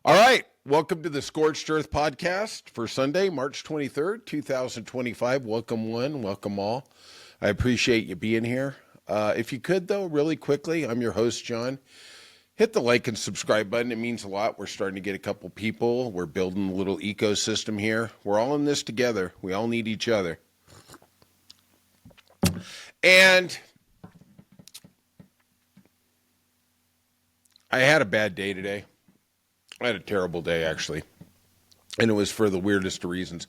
All right. Welcome to the Scorched Earth podcast for Sunday, March 23rd, 2025. Welcome one, welcome all. I appreciate you being here. If you could, though, really quickly, I'm your host, John. Hit the like and subscribe button. It means a lot. We're starting to get a couple people. We're building a little ecosystem here. We're all in this together. We all need each other. And I had a bad day today. I had a terrible day, actually, and it was for the weirdest of reasons.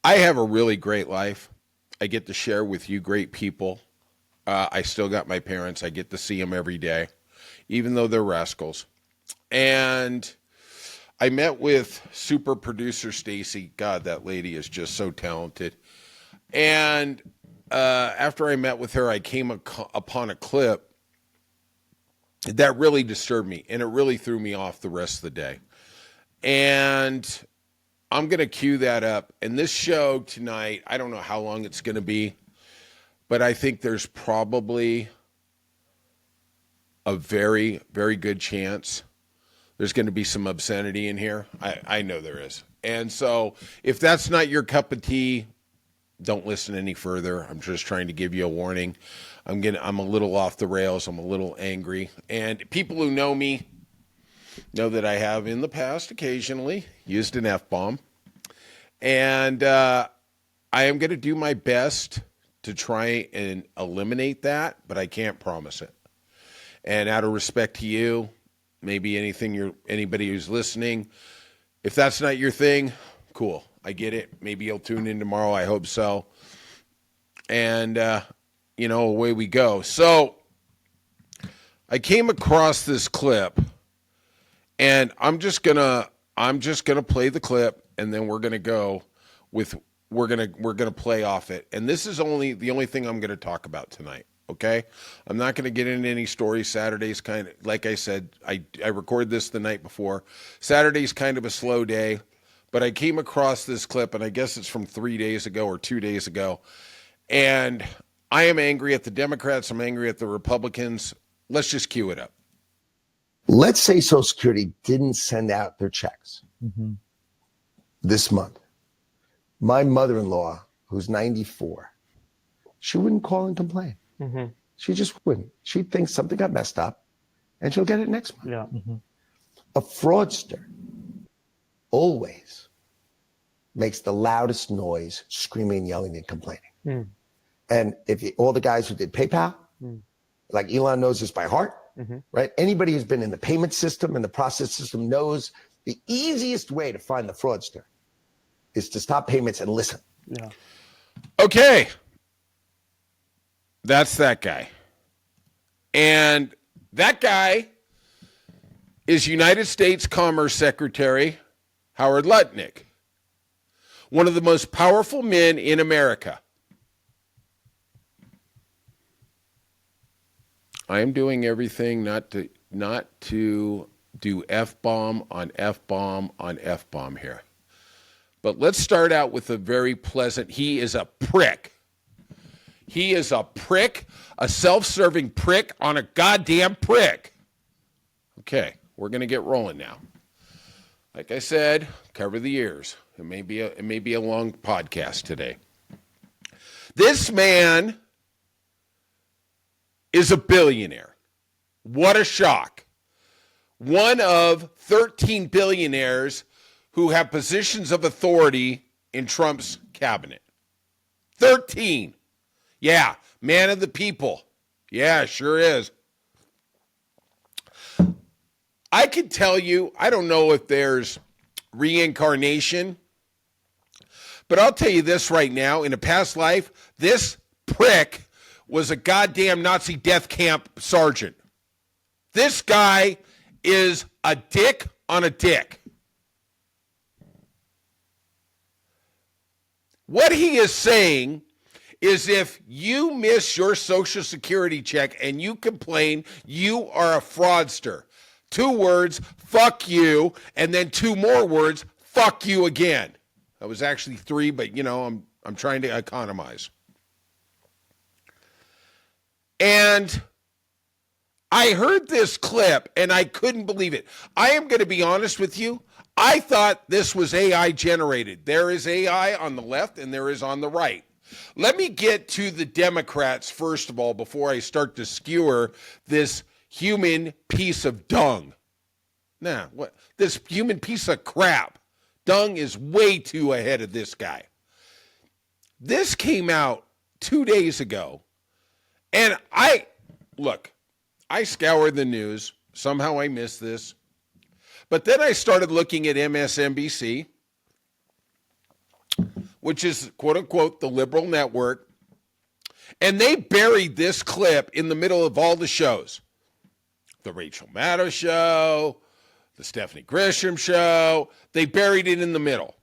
I have a really great life. I get to share with you great people. I still got my parents. I get to see them every day, even though they're rascals. And I met with super producer Stacy. God, that lady is just so talented. And after I met with her, I came upon a clip that really disturbed me, and it really threw me off the rest of the day. And I'm going to cue that up. And this show tonight, I don't know how long it's going to be, but I think there's probably a very, very good chance there's going to be some obscenity in here. I know there is. And so if that's not your cup of tea, don't listen any further. I'm just trying to give you a warning. I'm a little off the rails. I'm a little angry. And people who know me know that I have in the past occasionally used an F-bomb. And I am going to do my best to try and eliminate that, but I can't promise it. And out of respect to you, maybe anybody who's listening, if that's not your thing, cool. I get it. Maybe you'll tune in tomorrow. I hope so. And, away we go. So I came across this clip, and I'm just gonna play the clip, and then we're gonna play off it. And this is the only thing I'm gonna talk about tonight. Okay, I'm not gonna get into any stories. Saturday's kind of, like I said, I recorded this the night before. Saturday's kind of a slow day, but I came across this clip, and I guess it's from 3 days ago or 2 days ago, and I am angry at the Democrats. I'm angry at the Republicans. Let's just cue it up. Let's say Social Security didn't send out their checks this month. My mother-in-law, who's 94, she wouldn't call and complain. She just wouldn't. She'd think something got messed up, and she'll get it next month. Yeah. A fraudster always makes the loudest noise, screaming, yelling, and complaining. And all the guys who did PayPal, like Elon knows this by heart, right? Anybody who's been in the payment system and the process system knows the easiest way to find the fraudster is to stop payments and listen. Yeah. Okay. That's that guy. And that guy is United States Commerce Secretary Howard Lutnick, one of the most powerful men in America. I am doing everything not to do F-bomb on F-bomb on F-bomb here. But let's start out with a very pleasant, he is a prick. He is a prick, a self-serving prick on a goddamn prick. Okay, we're going to get rolling now. Like I said, cover the ears. It may be a long podcast today. This man is a billionaire. What a shock. One of 13 billionaires who have positions of authority in Trump's cabinet. 13. Yeah, man of the people. Yeah, sure is. I can tell you, I don't know if there's reincarnation, but I'll tell you this right now. In a past life, this prick was a goddamn Nazi death camp sergeant. This guy is a dick on a dick. What he is saying is if you miss your Social Security check and you complain, you are a fraudster. 2 words, fuck you, and then 2 more words, fuck you again. That was actually 3, but I'm trying to economize. And I heard this clip and I couldn't believe it. I am going to be honest with you. I thought this was AI generated. There is AI on the left and there is on the right. Let me get to the Democrats first of all before I start to skewer this human piece of dung. Nah, what? This human piece of crap. Dung is way too ahead of this guy. This came out 2 days ago. And I scoured the news. Somehow I missed this. But then I started looking at MSNBC, which is, quote unquote, the liberal network. And they buried this clip in the middle of all the shows. The Rachel Maddow show, the Stephanie Grisham show. They buried it in the middle.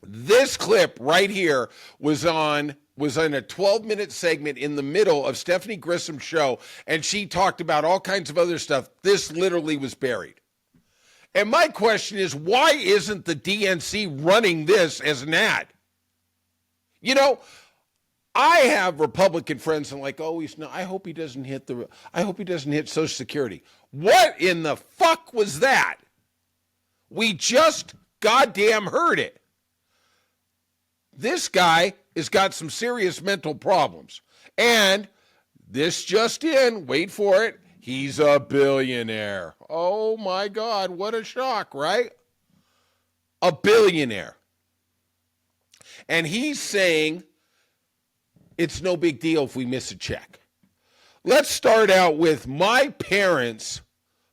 This clip right here was in a 12-minute segment in the middle of Stephanie Grisham's show, and she talked about all kinds of other stuff. This literally was buried. And my question is, why isn't the DNC running this as an ad? You know, I have Republican friends and like, oh, he's not. I hope he doesn't hit Social Security. What in the fuck was that? We just goddamn heard it. This guy has got some serious mental problems. And this just in, wait for it, he's a billionaire. Oh my God, what a shock, right? A billionaire. And he's saying it's no big deal if we miss a check. Let's start out with my parents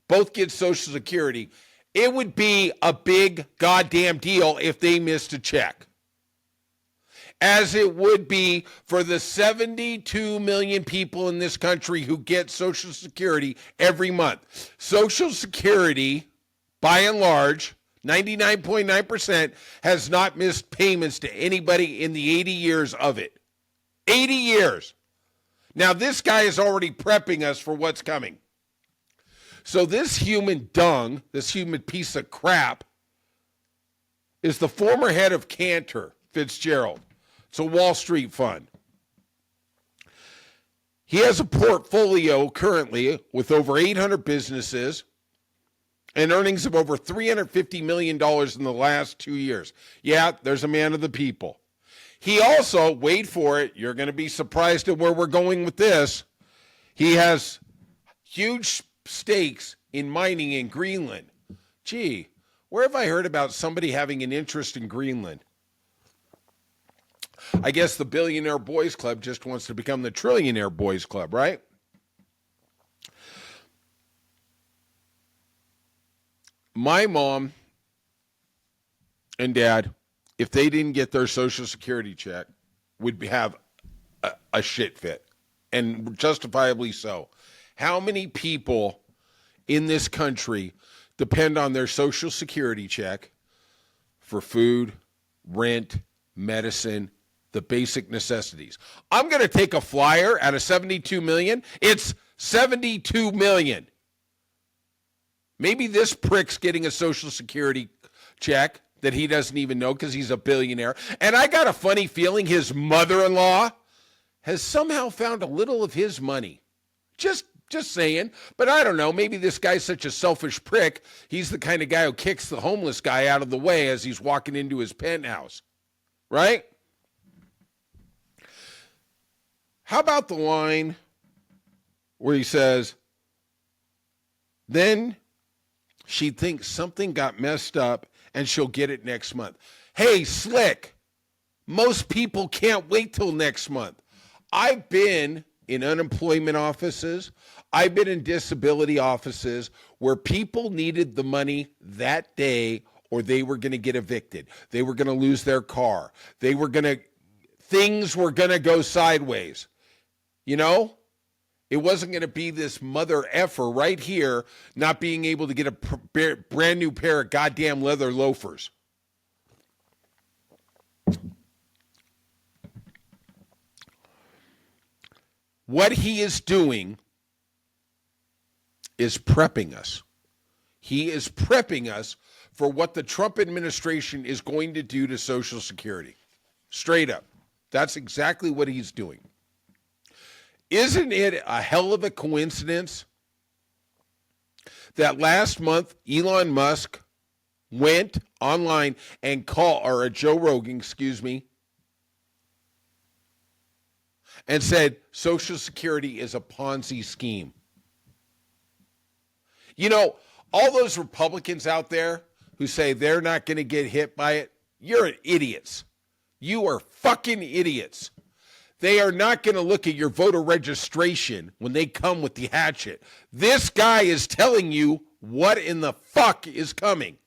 both get Social Security. It would be a big goddamn deal if they missed a check. As it would be for the 72 million people in this country who get Social Security every month. Social Security, by and large, 99.9%, has not missed payments to anybody in the 80 years of it. 80 years. Now, this guy is already prepping us for what's coming. So this human dung, this human piece of crap, is the former head of Cantor Fitzgerald. It's a Wall Street fund. He has a portfolio currently with over 800 businesses and earnings of over $350 million in the last 2 years. Yeah, there's a man of the people. He also, wait for it, you're going to be surprised at where we're going with this. He has huge stakes in mining in Greenland. Gee, where have I heard about somebody having an interest in Greenland? I guess the Billionaire Boys Club just wants to become the Trillionaire Boys Club, right? My mom and dad, if they didn't get their Social Security check, would have a shit fit, and justifiably so. How many people in this country depend on their Social Security check for food, rent, medicine, the basic necessities? I'm going to take a flyer out of 72 million. It's 72 million. Maybe this prick's getting a Social Security check that he doesn't even know because he's a billionaire. And I got a funny feeling his mother-in-law has somehow found a little of his money. Just saying. But I don't know. Maybe this guy's such a selfish prick. He's the kind of guy who kicks the homeless guy out of the way as he's walking into his penthouse. Right? How about the line where he says, then she thinks something got messed up and she'll get it next month. Hey, Slick, most people can't wait till next month. I've been in unemployment offices. I've been in disability offices where people needed the money that day or they were going to get evicted. They were going to lose their car. Things were going to go sideways. You know, it wasn't going to be this mother effer right here not being able to get a brand new pair of goddamn leather loafers. What he is doing is prepping us. He is prepping us for what the Trump administration is going to do to Social Security. Straight up. That's exactly what he's doing. Isn't it a hell of a coincidence that last month Elon Musk went online and Joe Rogan, excuse me, and said Social Security is a Ponzi scheme. You know, all those Republicans out there who say they're not going to get hit by it, you're idiots. You are fucking idiots. They are not going to look at your voter registration when they come with the hatchet. This guy is telling you what in the fuck is coming.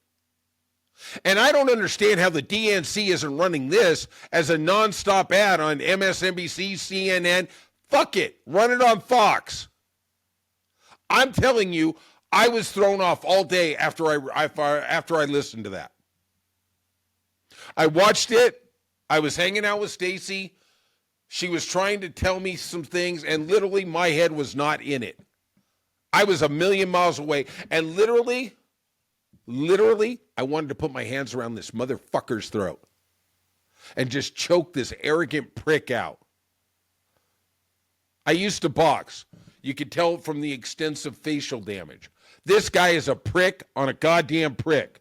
And I don't understand how the DNC isn't running this as a nonstop ad on MSNBC, CNN. Fuck it. Run it on Fox. I'm telling you, I was thrown off all day after I listened to that. I watched it. I was hanging out with Stacy. She was trying to tell me some things, and literally my head was not in it. I was a million miles away, and literally, I wanted to put my hands around this motherfucker's throat and just choke this arrogant prick out. I used to box. You could tell from the extensive facial damage. This guy is a prick on a goddamn prick.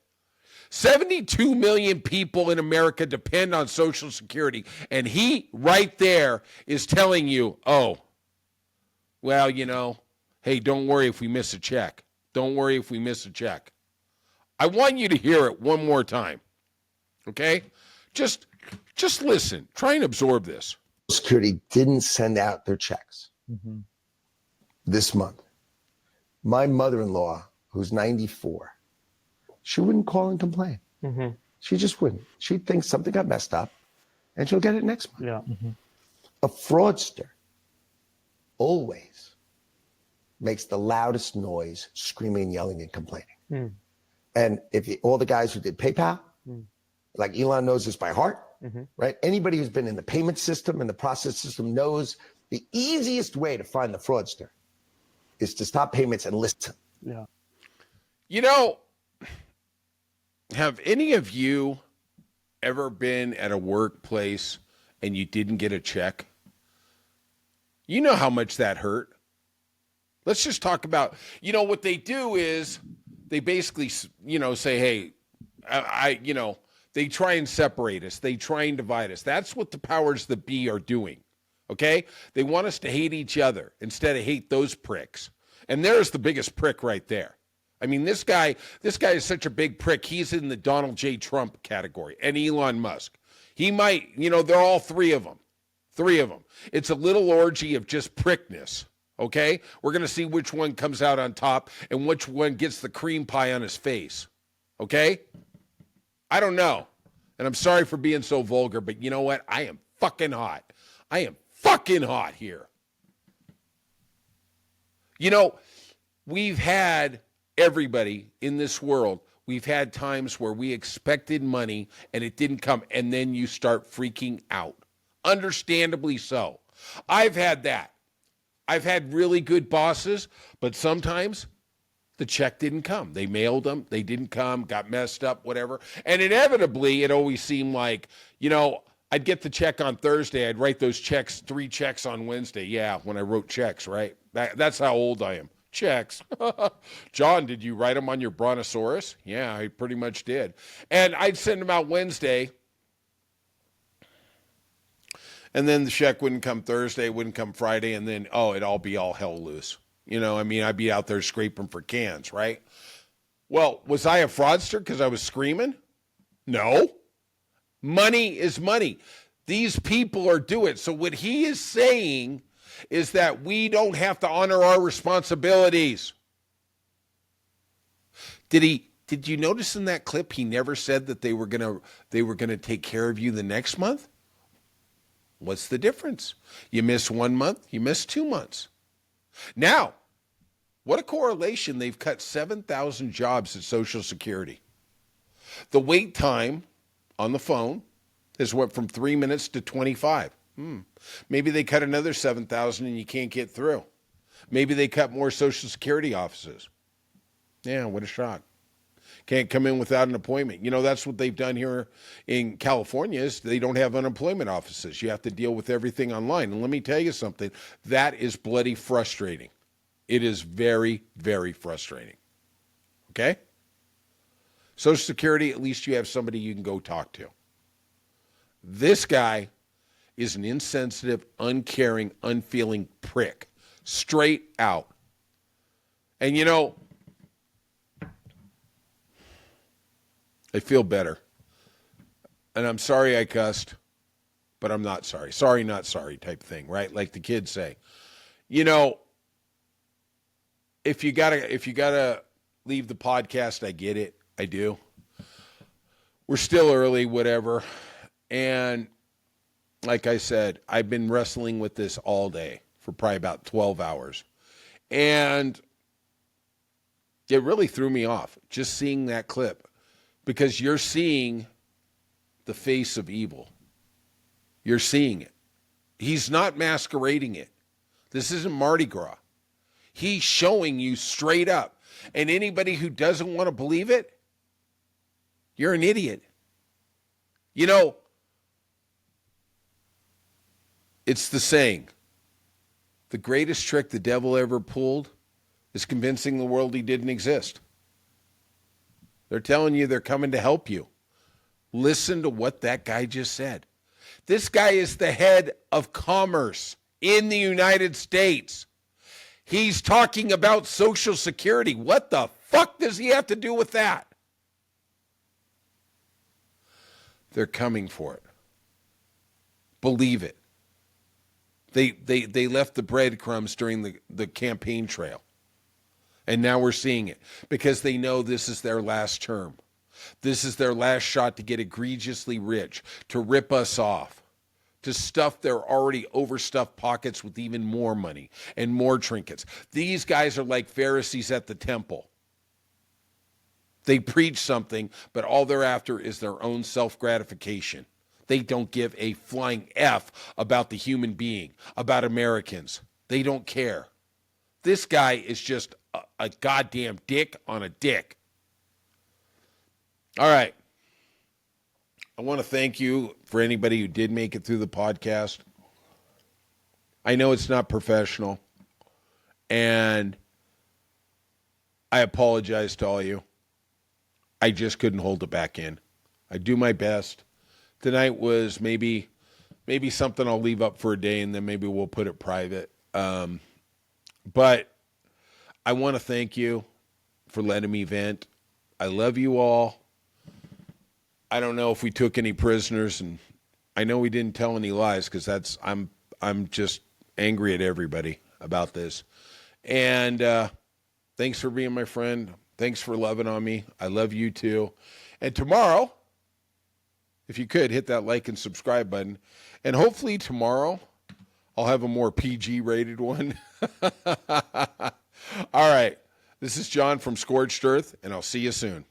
72 million people in America depend on Social Security, and he right there is telling you, oh, well, you know, hey, don't worry if we miss a check. Don't worry if we miss a check. I want you to hear it one more time, okay? Just listen. Try and absorb this. Security didn't send out their checks this month. My mother-in-law, who's 94, she wouldn't call and complain. She just wouldn't. She'd think something got messed up, and she'll get it next month. Yeah. A fraudster always makes the loudest noise, screaming, yelling, and complaining. And if all the guys who did PayPal, like Elon knows this by heart, right? Anybody who's been in the payment system and the process system knows the easiest way to find the fraudster is to stop payments and listen. Yeah. You know, have any of you ever been at a workplace and you didn't get a check? You know how much that hurt. Let's just talk about, you know, what they do is they basically, you know, say, hey, you know, they try and separate us. They try and divide us. That's what the powers that be are doing, okay? They want us to hate each other instead of hate those pricks. And there's the biggest prick right there. I mean, this guy is such a big prick. He's in the Donald J. Trump category and Elon Musk. He might, you know, they're all three of them. It's a little orgy of just prickness, okay? We're going to see which one comes out on top and which one gets the cream pie on his face, okay? I don't know. And I'm sorry for being so vulgar, but you know what? I am fucking hot. I am fucking hot here. You know, we've had everybody in this world, we've had times where we expected money and it didn't come, and then you start freaking out. Understandably so. I've had that. I've had really good bosses, but sometimes the check didn't come. They mailed them. They didn't come, got messed up, whatever. And inevitably, it always seemed like, you know, I'd get the check on Thursday. I'd write those checks, 3 checks on Wednesday. Yeah, when I wrote checks, right? That's how old I am. Checks. John, did you write them on your brontosaurus? Yeah, I pretty much did. And I'd send them out Wednesday. And then the check wouldn't come Thursday, wouldn't come Friday, and then, it'd all be all hell loose. You know, I mean, I'd be out there scraping for cans, right? Well, was I a fraudster because I was screaming? No. Money is money. These people are doing it. So what he is saying is that we don't have to honor our responsibilities. Did you notice in that clip he never said that they were gonna take care of you the next month? What's the difference? You miss 1 month, you miss 2 months. Now, what a correlation. They've cut 7,000 jobs at Social Security. The wait time on the phone has went from 3 minutes to 25. Maybe they cut another 7,000 and you can't get through. Maybe they cut more Social Security offices. Yeah, what a shock. Can't come in without an appointment. You know, that's what they've done here in California is they don't have unemployment offices. You have to deal with everything online. And let me tell you something, that is bloody frustrating. It is very, very frustrating. Okay? Social Security, at least you have somebody you can go talk to. This guy is an insensitive, uncaring, unfeeling prick. Straight out. And you know, I feel better. And I'm sorry I cussed, but I'm not sorry. Sorry, not sorry type thing, right? Like the kids say. You know, if you gotta leave the podcast, I get it. I do. We're still early, whatever. And like I said, I've been wrestling with this all day for probably about 12 hours. And it really threw me off just seeing that clip, because you're seeing the face of evil. You're seeing it. He's not masquerading it. This isn't Mardi Gras. He's showing you straight up. And anybody who doesn't want to believe it, you're an idiot. You know, it's the saying, the greatest trick the devil ever pulled is convincing the world he didn't exist. They're telling you they're coming to help you. Listen to what that guy just said. This guy is the head of commerce in the United States. He's talking about Social Security. What the fuck does he have to do with that? They're coming for it. Believe it. They left the breadcrumbs during the campaign trail. And now we're seeing it because they know this is their last term. This is their last shot to get egregiously rich, to rip us off, to stuff their already overstuffed pockets with even more money and more trinkets. These guys are like Pharisees at the temple. They preach something, but all they're after is their own self-gratification. They don't give a flying F about the human being, about Americans. They don't care. This guy is just a goddamn dick on a dick. All right. I want to thank you for anybody who did make it through the podcast. I know it's not professional, and I apologize to all you. I just couldn't hold it back in. I do my best. Tonight was maybe something I'll leave up for a day, and then maybe we'll put it private. But I want to thank you for letting me vent. I love you all. I don't know if we took any prisoners, and I know we didn't tell any lies, because I'm just angry at everybody about this. And thanks for being my friend. Thanks for loving on me. I love you too. And tomorrow, if you could, hit that like and subscribe button. And hopefully tomorrow I'll have a more PG rated one. All right. This is John from Scorched Earth, and I'll see you soon.